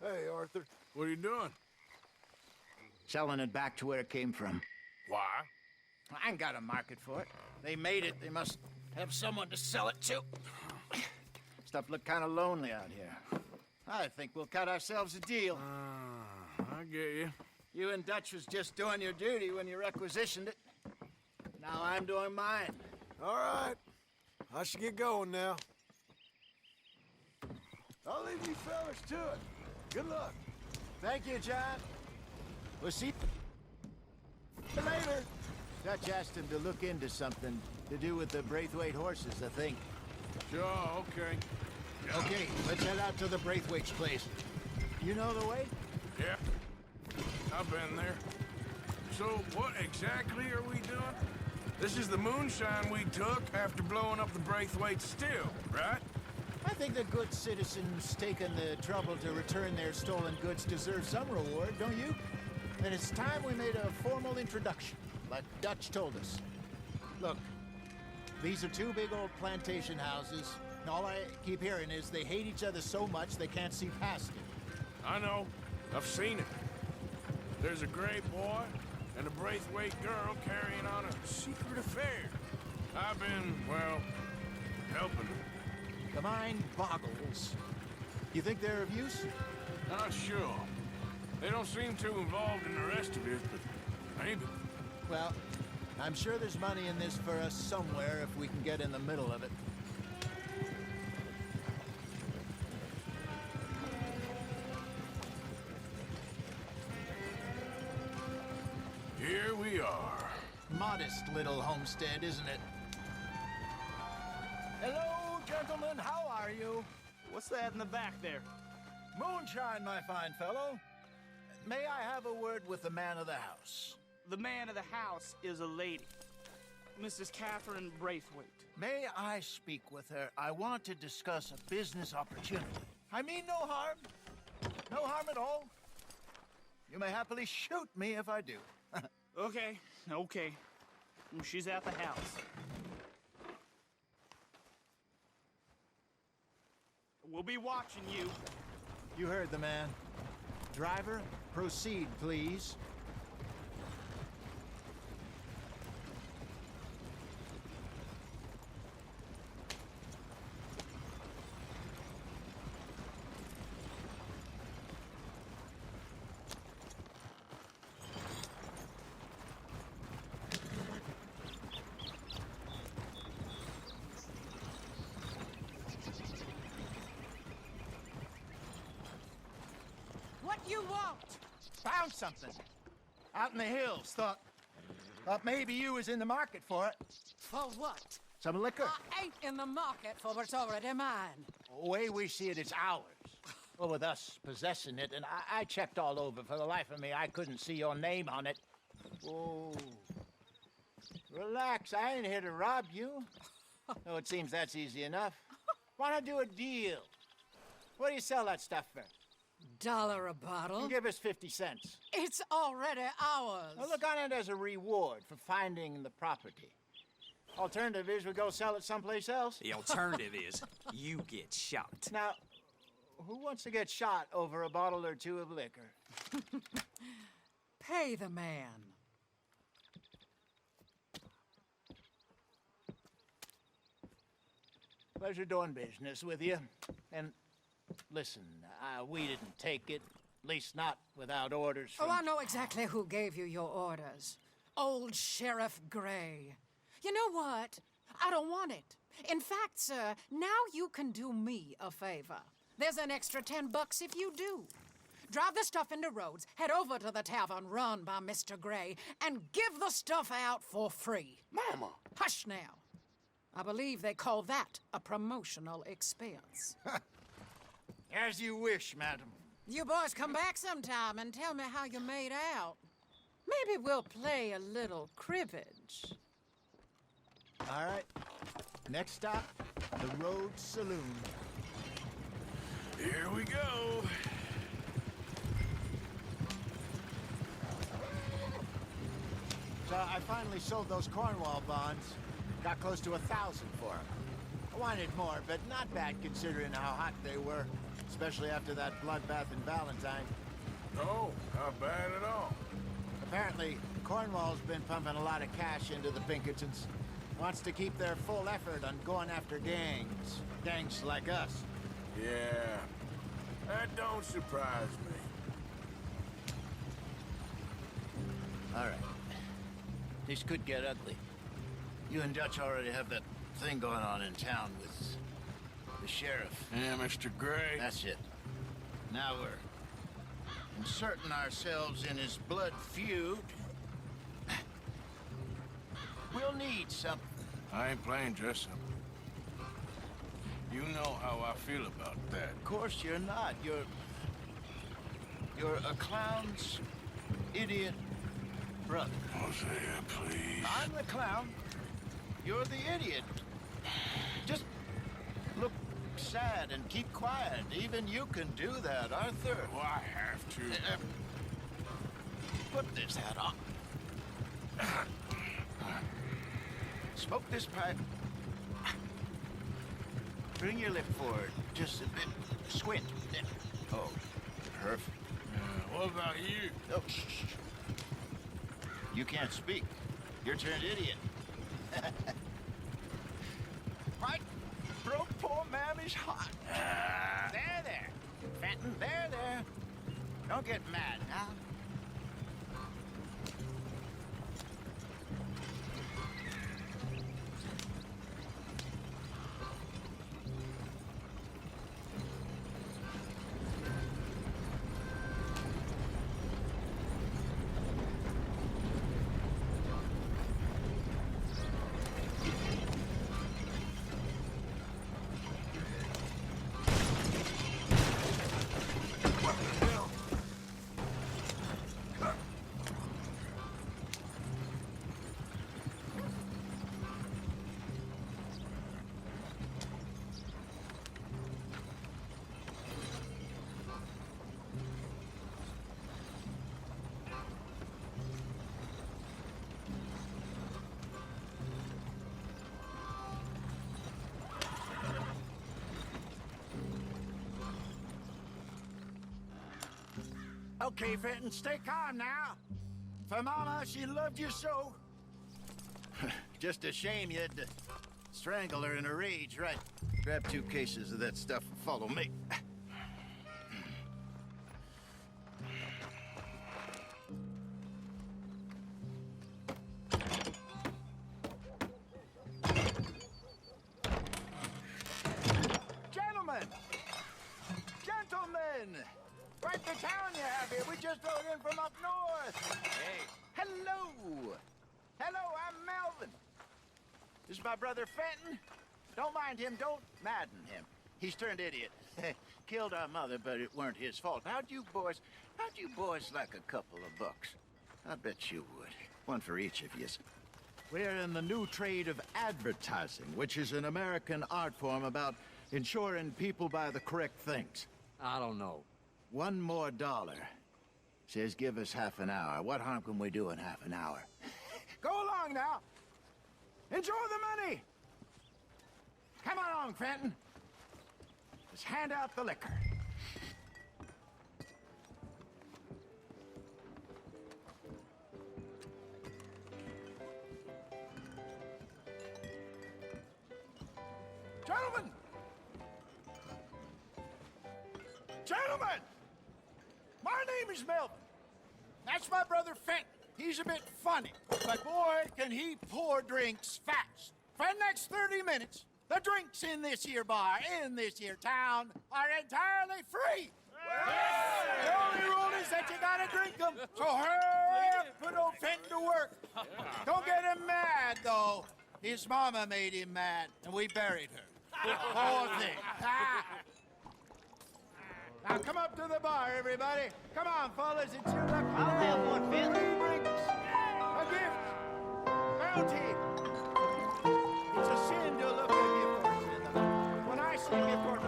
Hey, Arthur. What are you doing? Selling it back to where it came from. Why? I ain't got a market for it. They made it. They must have someone to sell it to. Stuff look kind of lonely out here. I think we'll cut ourselves a deal. I get you. You and Dutch was just doing your duty when you requisitioned it. Now I'm doing mine. All right. I should get going now. I'll leave you fellas to it. Good luck. Thank you, John. We'll see you later. Dutch asked him to look into something to do with the Braithwaite horses, I think. Sure, okay. Okay, let's head out to the Braithwaite's place. You know the way? Yeah. I've been there. So, what exactly are we doing? This is the moonshine we took after blowing up the Braithwaite still, right? I think the good citizens taking the trouble to return their stolen goods deserve some reward, don't you? And it's time we made a formal introduction, like Dutch told us. Look, these are two big old plantation houses. All I keep hearing is they hate each other so much they can't see past it. I know. I've seen it. There's a gray boy and a Braithwaite girl carrying on a secret affair. I've been, well, helping them. The mind boggles. You think they're of use? Not sure. They don't seem too involved in the rest of it, but maybe. Well, I'm sure there's money in this for us somewhere if we can get in the middle of it. Here we are. Modest little homestead, isn't it? Hello, gentlemen. How are you? What's that in the back there? Moonshine, my fine fellow. May I have a word with the man of the house? The man of the house is a lady. Mrs. Catherine Braithwaite. May I speak with her? I want to discuss a business opportunity. I mean no harm. No harm at all. You may happily shoot me if I do. Okay. She's at the house. We'll be watching you. You heard the man. Driver, proceed, please. What you want? Found something. Out in the hills. Thought maybe you was in the market for it. For what? Some liquor. I ain't in the market for what's already mine. The way we see it, it's ours. Well, with us possessing it, and I checked all over. For the life of me, I couldn't see your name on it. Oh. Relax, I ain't here to rob you. Oh, it seems that's easy enough. Why not do a deal? What do you sell that stuff for? $1 a bottle? Give us 50 cents. It's already ours. Well, look on it as a reward for finding the property. Alternative is we go sell it someplace else. The alternative is you get shot. Now, who wants to get shot over a bottle or two of liquor? Pay the man. Pleasure doing business with you. And listen, we didn't take it. At least not without orders from... Oh, I know exactly who gave you your orders. Old Sheriff Gray. You know what? I don't want it. In fact, sir, now you can do me a favor. There's an extra $10 if you do. Drive the stuff into Rhodes, head over to the tavern run by Mr. Gray, and give the stuff out for free. Mama! Hush now. I believe they call that a promotional expense. As you wish, madam. You boys come back sometime and tell me how you made out. Maybe we'll play a little cribbage. All right. Next stop, the Rhodes Saloon. Here we go. So I finally sold those Cornwall bonds. Got close to 1,000 for them. I wanted more, but not bad considering how hot they were. Especially after that bloodbath in Valentine. No, not bad at all. Apparently, Cornwall's been pumping a lot of cash into the Pinkertons. Wants to keep their full effort on going after gangs. Gangs like us. Yeah, that don't surprise me. All right. This could get ugly. You and Dutch already have that thing going on in town with the sheriff. Yeah, Mr. Gray. That's it. Now we're inserting ourselves in his blood feud. We'll need something. I ain't playing dress-up. You know how I feel about that. Of course you're not. You're a clown's idiot brother. Hosea, please. I'm the clown. You're the idiot. Just look sad and keep quiet. Even you can do that, Arthur. Oh, I have to. Put this hat on. Smoke this pipe. Bring your lip forward just a bit. Squint. Oh, perfect. What about you? Oh, shh. You can't speak. You're turned idiot. Right? Broke poor Mammy's heart. There. Fenton, there. Don't get mad now. Okay, Fenton, stay calm now. For Mama, she loved you so. Just a shame you had to strangle her in a rage, right? Grab 2 cases of that stuff and follow me. Gentlemen! Right the town you have here. We just rode in from up north. Hey. Hello. Hello, I'm Melvin. This is my brother Fenton. Don't mind him. Don't madden him. He's turned idiot. Killed our mother, but it weren't his fault. How'd you boys like a couple of bucks? I bet you would. One for each of yous. We're in the new trade of advertising, which is an American art form about ensuring people buy the correct things. I don't know. $1 more. Says give us half an hour. What harm can we do in half an hour? Go along now. Enjoy the money. Come along, Fenton. Let's hand out the liquor. Gentlemen! Gentlemen! My name is Melvin. That's my brother Fenton. He's a bit funny, but boy, can he pour drinks fast. For the next 30 minutes, the drinks in this here bar, in this here town, are entirely free. The only rule is that you gotta drink them. So hurry up, put old Fenton to work. Don't get him mad, though. His mama made him mad, and we buried her. Poor thing. Now come up to the bar, everybody. Come on, fellas, it's your lucky day. I'll have one, Fenton. 3 drinks, a gift, bounty. It's a sin to look at gift horse. When I see gift horse, my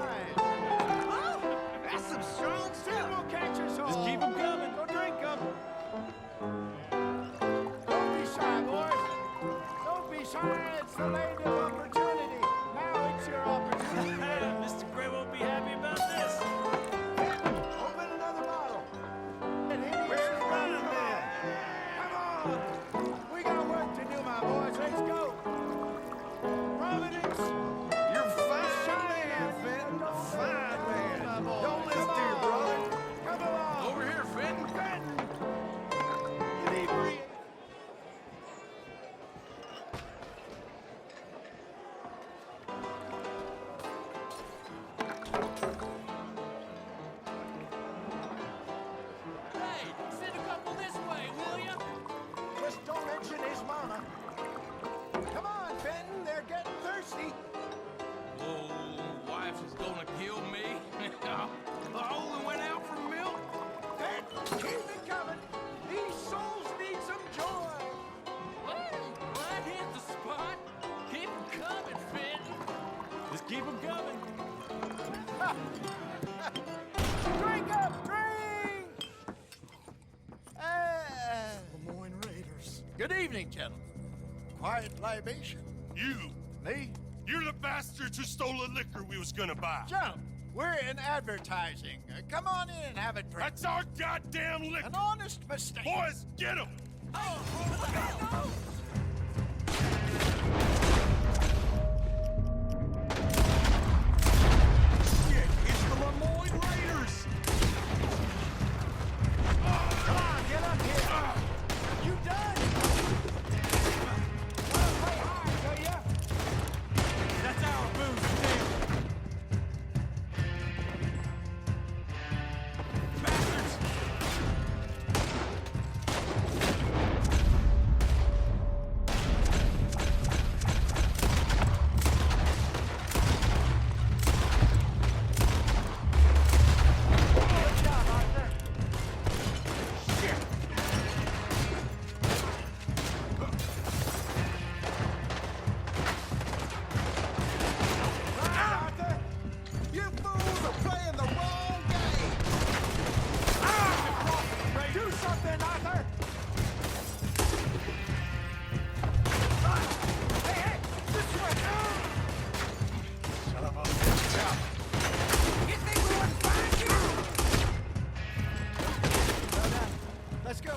eyes. Oh, that's some strong Sin stuff. will catch us all. Just keep 'em coming. So drink 'em. Keep them coming. Drink up, drink! Lemoyne Raiders. Good evening, gentlemen. Quiet libation. You! Me? You're the bastards who stole the liquor we was gonna buy. Gentlemen, we're in advertising. Come on in and have a drink. That's our goddamn liquor! An honest mistake. Boys, get him! Shit, it's the Lemoyne Raiders. Come on, get up here. You done? Wanna play hard, do ya? That's our booze, damn. Bastards. Good job, Arthur. Right, Arthur. You fools are playing the wrong game. Do something, Arthur. Hey, hey, this way. Son of a bitch. You think we wouldn't find you? Well done. Let's go.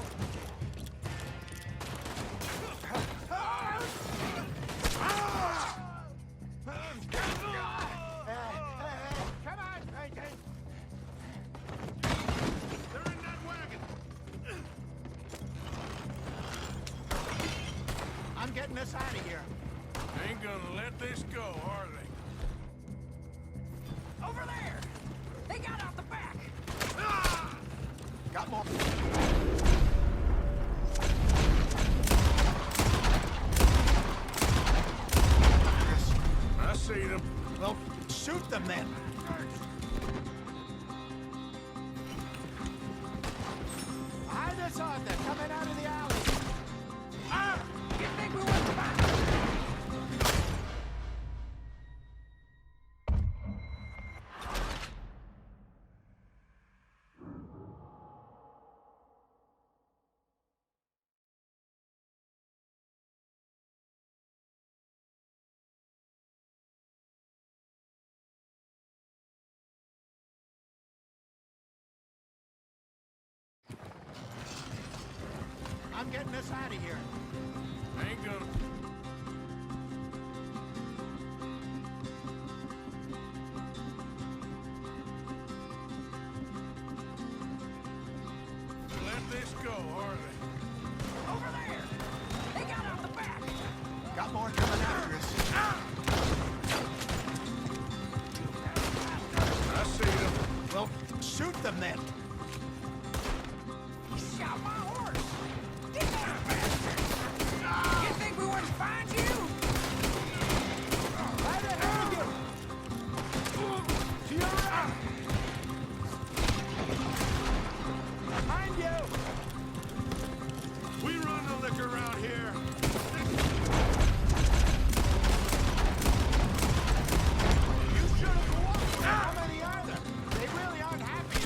Come on, Frankie. They're in that wagon. I'm getting us out of here. Ain't gonna let this go, are they? Over there! They got out the back! Got more. I see them. Well, shoot them then. Behind us, Arthur, coming out of the alley. You think we wouldn't find you? I'm getting us out of here. Ain't gonna. Let this go, are they? Over there! They got out the back! Got more coming after us. I see them. Well, shoot them then. You shot my horse! Get down, bastard! You think we wouldn't find you? Right ahead of you. To your right. Behind you. We run the liquor around here. You should have walked. How many are there? They really aren't happy.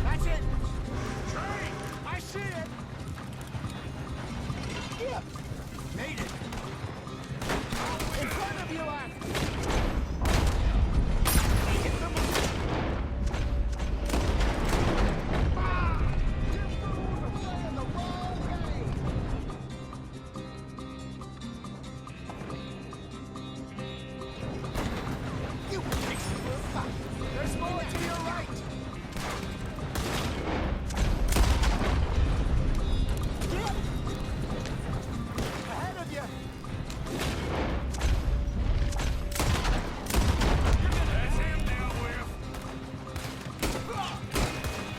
That's it. Train. I see it. Yep. Made it. In front of you, Arthur. Hit them. You fools are playing the wrong game. You pigs will fight. There's more to your right. Get! Ahead of you. That's him dealt with.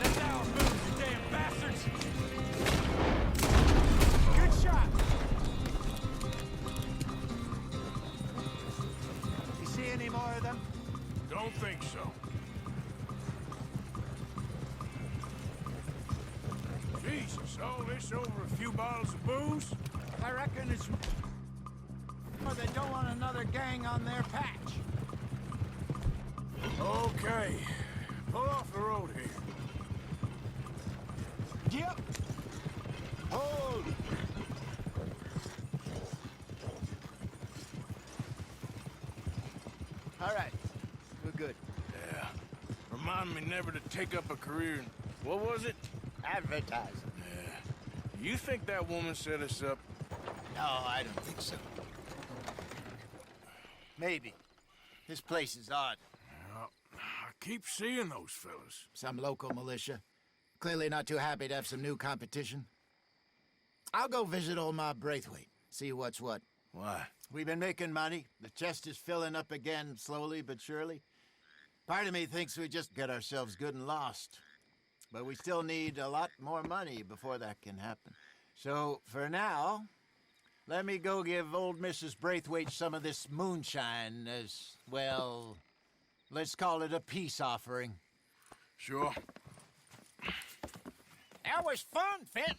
That's our booze, you damn bastards. Good shot. You see any more of them? Don't think so. So this over a few bottles of booze? I reckon it's more they don't want another gang on their patch. Okay. Pull off the road here. Yep. Hold. All right. We're good. Yeah. Remind me never to take up a career in... What was it? Advertising. Yeah. You think that woman set us up? No, I don't think so. Maybe. This place is odd. Well, I keep seeing those fellas. Some local militia. Clearly not too happy to have some new competition. I'll go visit old Ma Braithwaite, see what's what. Why? We've been making money. The chest is filling up again, slowly but surely. Part of me thinks we just get ourselves good and lost. But we still need a lot more money before that can happen. So, for now, let me go give old Mrs. Braithwaite some of this moonshine as, well, let's call it a peace offering. Sure. That was fun, Fenton.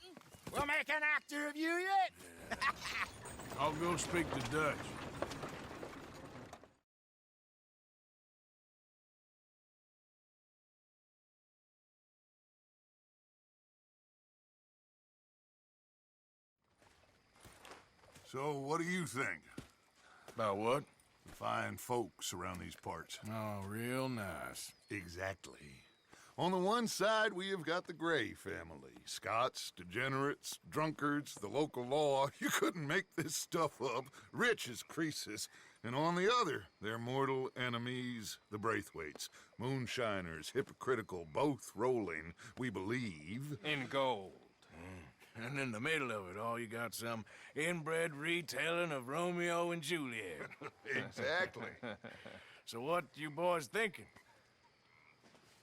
We'll make an actor of you yet. I'll go speak to Dutch. So, what do you think? About what? The fine folks around these parts. Oh, real nice. Exactly. On the one side, we have got the Gray family. Scots, degenerates, drunkards, the local law. You couldn't make this stuff up. Rich as Croesus. And on the other, their mortal enemies, the Braithwaites. Moonshiners, hypocritical, both rolling, we believe. In gold. And in the middle of it all, you got some inbred retelling of Romeo and Juliet. Exactly. So what you boys thinking?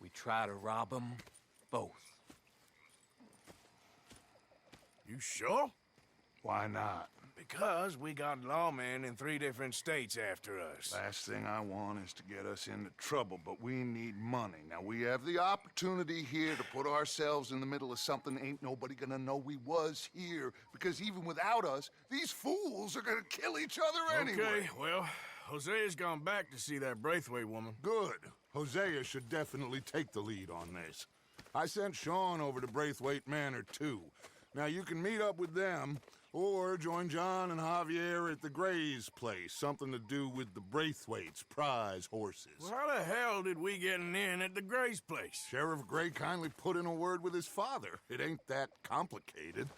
We try to rob them both. You sure? Why not? Because we got lawmen in 3 different states after us. Last thing I want is to get us into trouble, but we need money. Now, we have the opportunity here to put ourselves in the middle of something ain't nobody gonna know we was here, because even without us, these fools are gonna kill each other anyway. Okay, well, Hosea's gone back to see that Braithwaite woman. Good. Hosea should definitely take the lead on this. I sent Sean over to Braithwaite Manor, too. Now, you can meet up with them, or join John and Javier at the Gray's place. Something to do with the Braithwaite's prize horses. Well, how the hell did we get in at the Gray's place? Sheriff Gray kindly put in a word with his father. It ain't that complicated.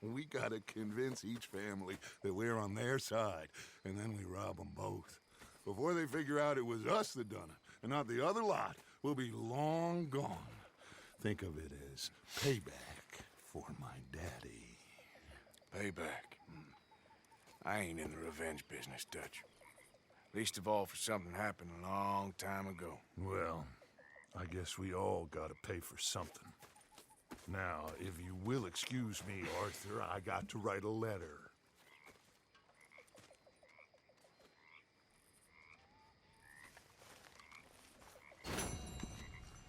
We gotta convince each family that we're on their side, and then we rob them both. Before they figure out it was us that done it, and not the other lot, we'll be long gone. Think of it as payback for my daddy. Payback. I ain't in the revenge business, Dutch. Least of all for something happened a long time ago. Well, I guess we all gotta pay for something. Now, if you will excuse me, Arthur, I got to write a letter.